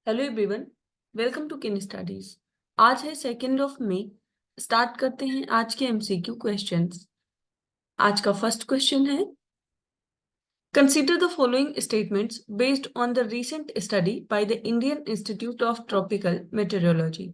Hello everyone, welcome to किन studies. आज है 2 मई। स्टार्ट करते हैं आज के एमसीक्यू क्वेश्चंस। आज का फर्स्ट क्वेश्चन है, consider the following statements based on the recent study bye the Indian Institute of Tropical meteorology.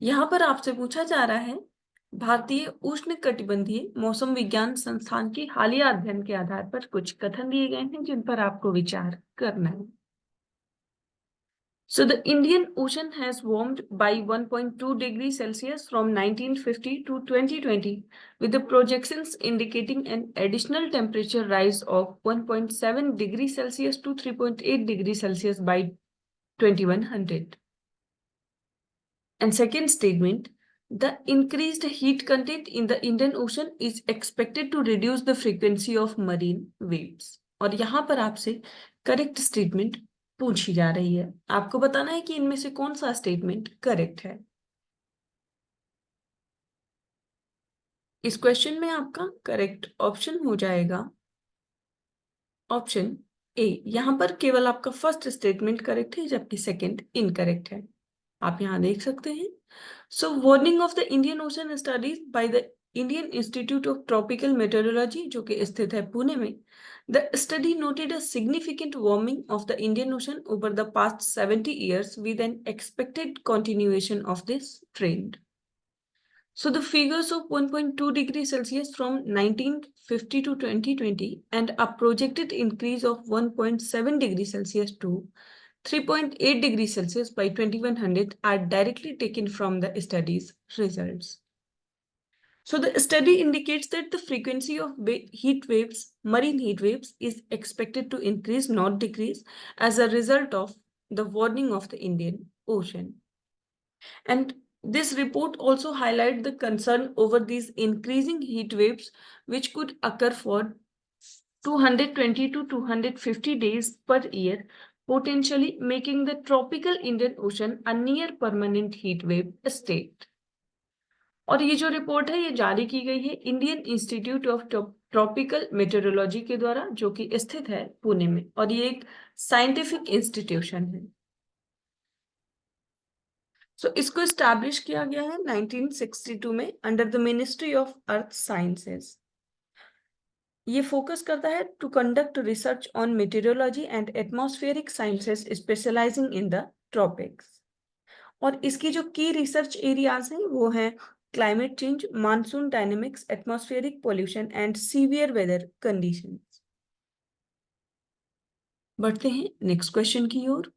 यहाँ पर आपसे पूछा जा रहा है, भारतीय उष्णकटिबंधीय मौसम विज्ञान संस्थान के हालिया अध्ययन के आधार पर कुछ कथन दिए गए हैं जिन पर आपको विचार करना है। So the Indian Ocean has warmed by 1.2 degrees Celsius from 1950 to 2020, with the projections indicating an additional temperature rise of 1.7 degrees Celsius to 3.8 degrees Celsius by 2100. And second statement, the increased heat content in the Indian Ocean is expected to reduce the frequency of marine waves. और यहाँ पर आपसे correct statement पूछी जा रही है। आपको बताना है कि इनमें से कौन सा स्टेटमेंट करेक्ट है। इस क्वेश्चन में आपका करेक्ट ऑप्शन हो जाएगा ऑप्शन ए। यहाँ पर केवल आपका फर्स्ट स्टेटमेंट करेक्ट है जबकि सेकंड इनकरेक्ट है। आप यहाँ देख सकते हैं। So warning of the Indian Ocean studies by the Indian Institute of Tropical Meteorology जो कि स्थित है पुणे में, the study noted a significant warming of the Indian Ocean over the past 70 years with an expected continuation of this trend. So the figures of 1.2 degrees Celsius from 1950 to 2020 and a projected increase of 1.7 degrees Celsius to 3.8 degrees Celsius by 2100 are directly taken from the study's results. So the study indicates that the frequency of heat waves, marine heat waves, is expected to increase, not decrease, as a result of the warming of the Indian Ocean. And this report also highlights the concern over these increasing heat waves, which could occur for 220 to 250 days per year, potentially making the tropical Indian Ocean a near permanent heat wave state. और ये जो report है ये जारी की गई है Indian Institute of Tropical meteorology के द्वारा जो कि स्थित है पुणे में, और ये एक साइंटिफिक इंस्टीट्यूशन है। सो इसको स्टैब्लिश किया गया है 1962 में under the ministry of earth sciences. ये फोकस करता है to conduct research on meteorology and atmospheric sciences specialising in the tropics. और इसकी जो की रिसर्च एरियाज हैं वो हैं climate change, monsoon dynamics, atmospheric pollution and severe weather conditions. बढ़ते हैं नेक्स्ट क्वेश्चन की ओर।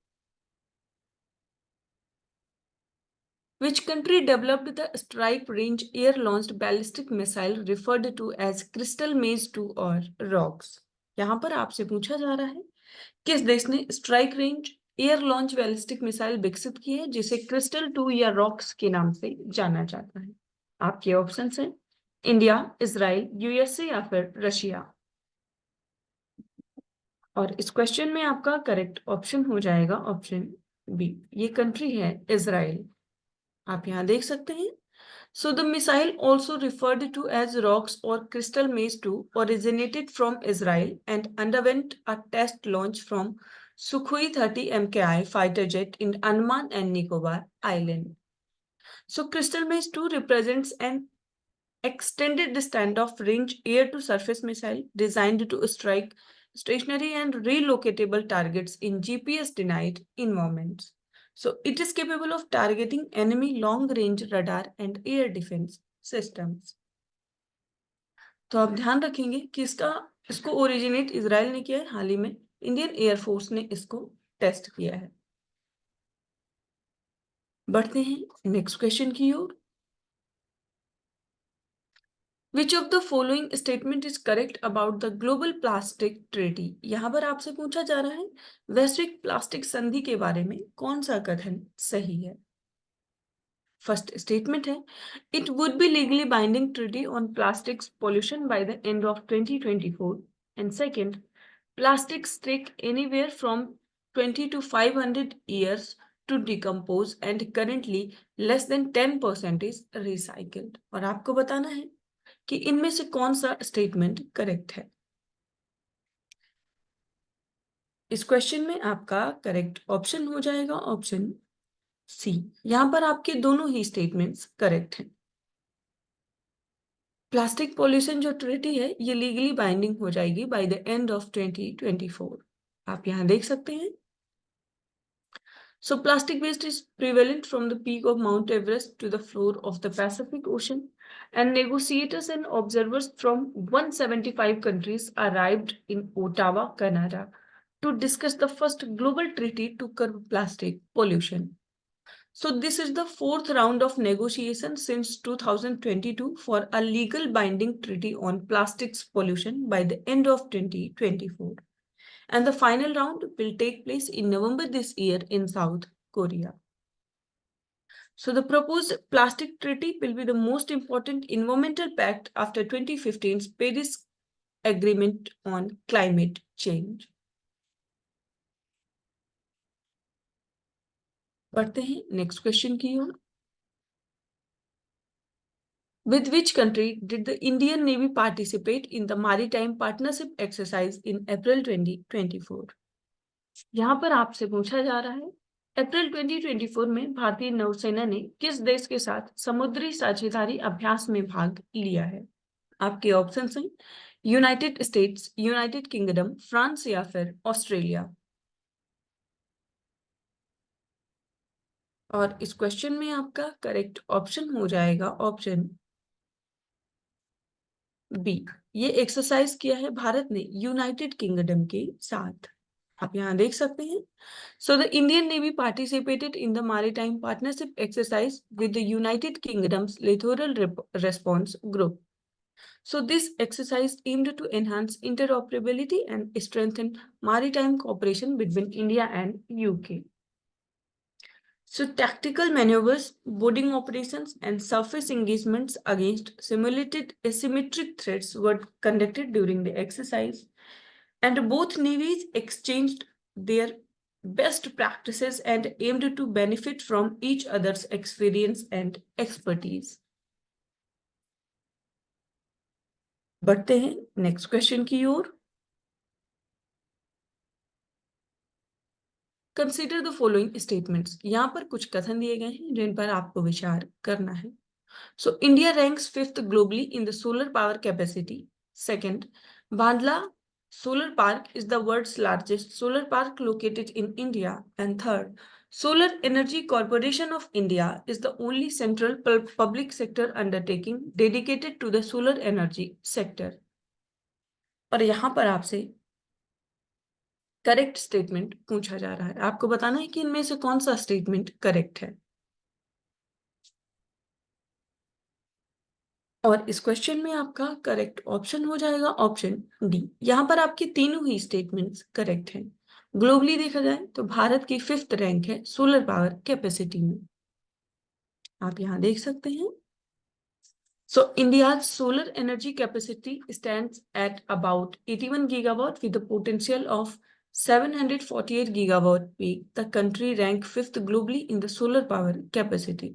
Which country developed the Strike Range air-launched ballistic missile referred to as Crystal Maze 2 और ROCKS? यहाँ पर आपसे पूछा जा रहा है किस देश ने strike range air launch ballistic missile विकसित की है जिसे क्रिस्टल 2 या रॉक्स के नाम से जाना जाता है। आपके ऑप्शंस हैं इंडिया, इजराइल, यूएसए या फिर रशिया। और इस क्वेश्चन में आपका करेक्ट ऑप्शन हो जाएगा ऑप्शन बी, ये कंट्री है इजराइल। आप यहाँ देख सकते हैं। So the missile, also referred to as ROCKS or Crystal Maze 2, originated from Israel and underwent a test launch from Sukhoi 30 MKI fighter jet in Andaman and Nicobar Island. So Crystal Maze 2 represents an extended standoff range air-to-surface missile designed to strike stationary and relocatable targets in GPS-denied environments. So it is capable of targeting enemy long-range radar and air defense systems. तो आप ध्यान रखेंगे कि इसको originate Israel ने किया है, हाल ही में इंडियन एयरफोर्स ने इसको टेस्ट किया है। बढ़ते हैं नेक्स्ट क्वेश्चन की ओर। Which of the following statement is correct about the global plastic treaty? यहाँ पर आपसे पूछा जा रहा है वैश्विक प्लास्टिक संधि के बारे में कौन सा कथन सही है। फर्स्ट स्टेटमेंट है it would be legally binding treaty on plastics pollution by the end of 2024 and second plastics take anywhere from 20 to 500 years to decompose and currently less than 10% is recycled। और आपको बताना है कि इनमें से कौन सा स्टेटमेंट करेक्ट है। इस क्वेश्चन में आपका करेक्ट ऑप्शन हो जाएगा ऑप्शन सी। यहां पर आपके दोनों ही स्टेटमेंट्स करेक्ट हैं। प्लास्टिक पॉल्यूशन जो ट्रीटी है ये लीगली बाइंडिंग हो जाएगी बाय द एंड ऑफ 2024। आप यहां देख सकते हैं। So plastic waste is prevalent from the peak of Mount Everest to the floor of the Pacific Ocean, and negotiators and observers from 175 countries arrived in Ottawa, Canada, to discuss the first global treaty to curb plastic pollution. So this is the fourth round of negotiation since 2022 for a legal binding treaty on plastics pollution by the end of 2024. And the final round will take place in November this year in South Korea. So the proposed plastic treaty will be the most important environmental pact after 2015's Paris Agreement on Climate Change. बढ़ते हैं next question की ओर। With which country did the Indian Navy participate in the Maritime Partnership Exercise in April 2024? यहाँ पर आपसे पूछा जा रहा है अप्रैल 2024 में भारतीय नौसेना ने किस देश के साथ समुद्री साझेदारी अभ्यास में भाग लिया है? आपके ऑप्शन हैं United states, United kingdom, France या फिर ऑस्ट्रेलिया। और इस क्वेश्चन में आपका करेक्ट ऑप्शन हो जाएगा ऑप्शन बी। ये एक्सरसाइज किया है भारत ने यूनाइटेड किंगडम के साथ। आप यहाँ देख सकते हैं। So the Indian Navy participated in the maritime partnership exercise with the United Kingdom's littoral response group. So this exercise aimed to enhance interoperability and strengthen maritime cooperation between India and UK. So tactical maneuvers, boarding operations, and surface engagements against simulated asymmetric threats were conducted during the exercise, and both navies exchanged their best practices and aimed to benefit from each other's experience and expertise. बढ़ते हैं next question की ओर। Consider the following statements. यहाँ पर कुछ कथन दिए गए हैं जिन पर आपको विचार करना है। So India ranks fifth globally in the solar power capacity. Second, Bhadla solar park is the world's largest solar park located in India. And third, Solar Energy Corporation of India is the only central public sector undertaking dedicated to the solar energy sector. और यहाँ पर आपसे correct statement पूछा जा रहा है। आपको बताना है कि इनमें से कौन सा स्टेटमेंट करेक्ट है। और इस क्वेश्चन में आपका करेक्ट ऑप्शन हो जाएगा ऑप्शन डी। यहां पर आपके तीनों ही स्टेटमेंट्स करेक्ट हैं। ग्लोबली देखा जाए तो भारत की फिफ्थ रैंक है सोलर पावर कैपेसिटी में। आप यहां देख सकते हैं। So India's solar energy capacity stands at about 81 gigawatt with a potential of 748 gigawatt peak. The country ranked fifth globally in the solar power capacity.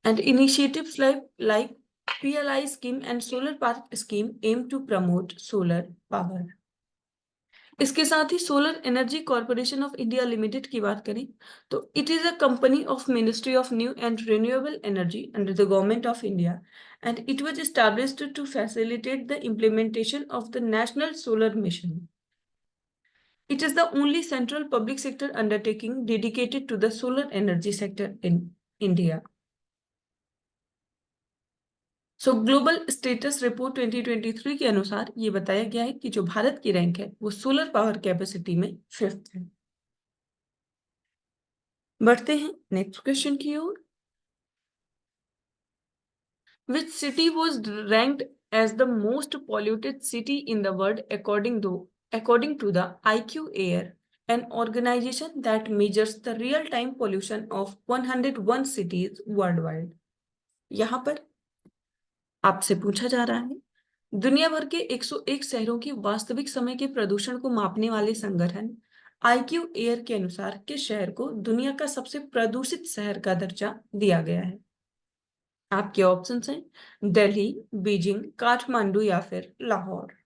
And initiatives like PLI scheme and solar park scheme aim to promote solar power. इसके साथ ही Solar Energy Corporation of India Limited की बात करें तो it is a company of Ministry of New and Renewable Energy under the Government of India and it was established to facilitate the implementation of the national solar mission. It is the only central public sector undertaking dedicated to the solar energy sector in India. So global status report 2023 के अनुसार ये बताया गया है कि जो भारत की rank है वो सोलर पावर कैपेसिटी में फिफ्थ है। बढ़ते हैं नेक्स्ट क्वेश्चन की ओर। Which city was ranked as the most polluted city in the world according to the IQ Air, an organization that measures the real-time pollution of 101 cities worldwide. यहाँ पर आपसे पूछा जा रहा है दुनिया भर के 101 शहरों की वास्तविक समय के प्रदूषण को मापने वाले संगठन IQ एयर के अनुसार किस शहर को दुनिया का सबसे प्रदूषित शहर का दर्जा दिया गया है? आपके ऑप्शंस हैं दिल्ली, बीजिंग, काठमांडू या फिर लाहौर।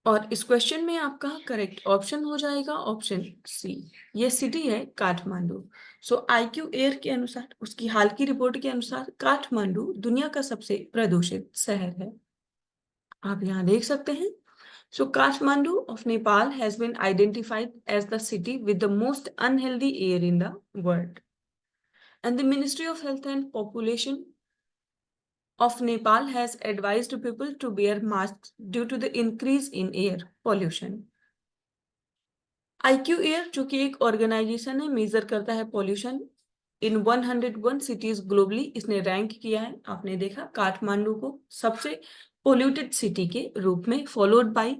और इस क्वेश्चन में आपका करेक्ट ऑप्शन हो जाएगा ऑप्शन सी। ये सिटी है काठमांडू। सो IQ एयर के अनुसार, उसकी हाल की रिपोर्ट के अनुसार काठमांडू दुनिया का सबसे प्रदूषित शहर है। आप यहाँ देख सकते हैं। So Kathmandu of Nepal has been identified as the city with the most unhealthy air in the world, and the ministry of health and population of Nepal has advised people to wear masks due to the increase in air pollution. IQ Air जो कि एक organisation है, major करता है pollution in 101 cities globally, इसने rank किया है। आपने देखा काठमांडू को सबसे पोल्यूटेड सिटी के रूप में, followed by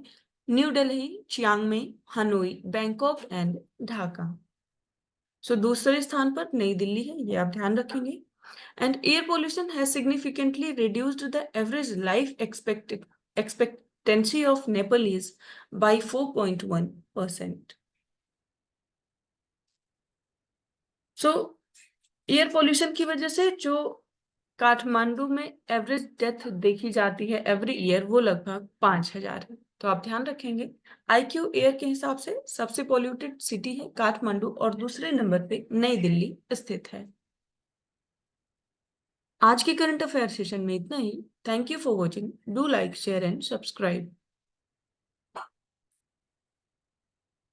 new Delhi, Chiang में, हनोई, बैंकॉक एंड ढाका। सो दूसरे स्थान पर नई दिल्ली है, ये आप ध्यान रखेंगे। And air pollution has significantly reduced the average life expectancy of Nepalese by 4.1%. So, air pollution की वजह से जो काठमांडू में एवरेज डेथ देखी जाती है एवरी ईयर, वो लगभग 5,000 है। तो आप ध्यान रखेंगे, IQ एयर के हिसाब से सबसे पोल्यूटेड सिटी है काठमांडू और दूसरे नंबर पे नई दिल्ली स्थित है। आज के करंट अफेयर सेशन में इतना ही। Thank you for watching. Do like, share and subscribe.